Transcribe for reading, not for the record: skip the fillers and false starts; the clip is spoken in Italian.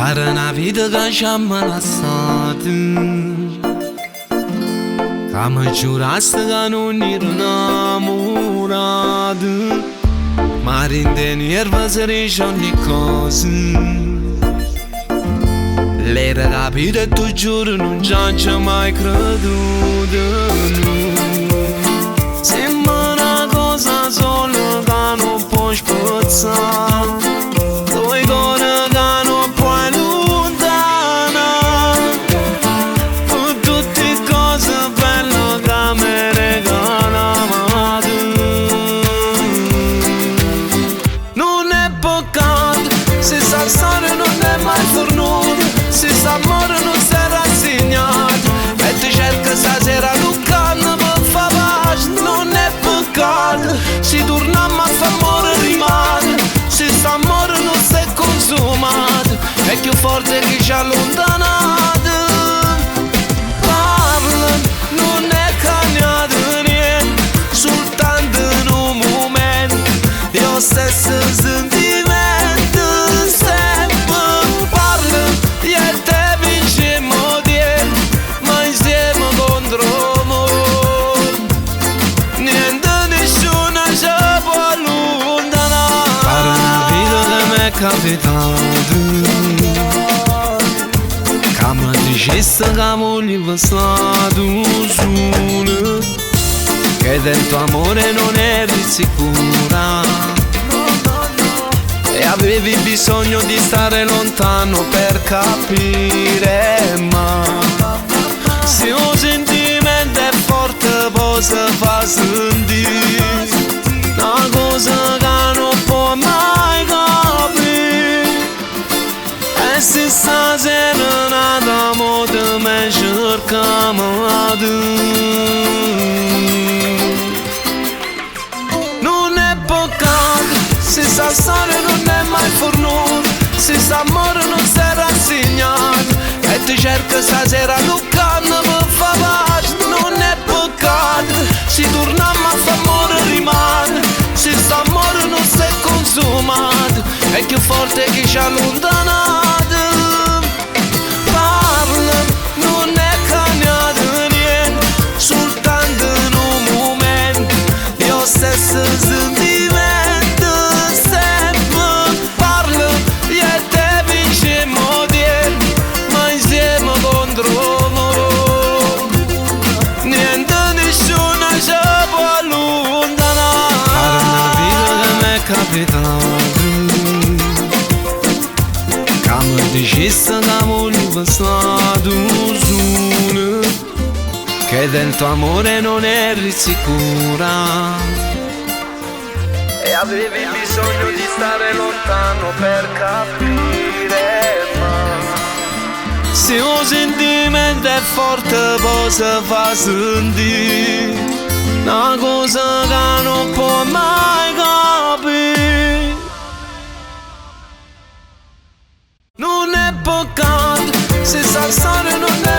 Pare una vita che ci ha lasciato, che mi giuraste che non ero innamorato, ma rende nerva se dice ogni cosa. Lei era capita e tu giuro non ci ha mai creduto. Sembra una cosa sola che non puoi spezzare, due cuori che non puoi allontanare, per tutte cose belle che mi regalavate. Non è peccato se sta storia non è mai fornuta, se s'amore non si è rassegnato e ti cerca stasera luccanna per fa pace. Non è peccato se torniamo a fa amore rimane, se s'amore non si è consumato è più forte che ci ha allontanato. Parla, non è cambiato niente, soltanto in un momento io stesso sentimento. Capitato che mi dicesse che volevo stato solo, che del tuo amore non eri sicura e avevi bisogno di stare lontano per capire. Ma se un sentimento è forte poi si fa sentire una cosa che non può mai capire. E se stasera nata moda mi cercamo ad. Non è peccato se sta storia non è mai fornuta, se s'amore non si è rassegnato e ti cerca stasera luccanna per fa pace. Non è peccato se torniamo a fa amore rimane, se s'amore non si è consumato è più forte che ci ha allontanato. Parla, non è cambiato niente, soltanto in un momento io stesso sentimento. Sempre parla, io e te vincemmo dietro, ma insieme contro noi niente, nessuno ci può allontanare. Pare una vita che mi è capitata, mi dicesse che volevo stato solo, che del tuo amore non eri sicura e avevi bisogno di stare lontano per capire. Ma se un sentimento è forte poi si fa sentire una cosa che non può mai capire. Non è peccato se sta storia non è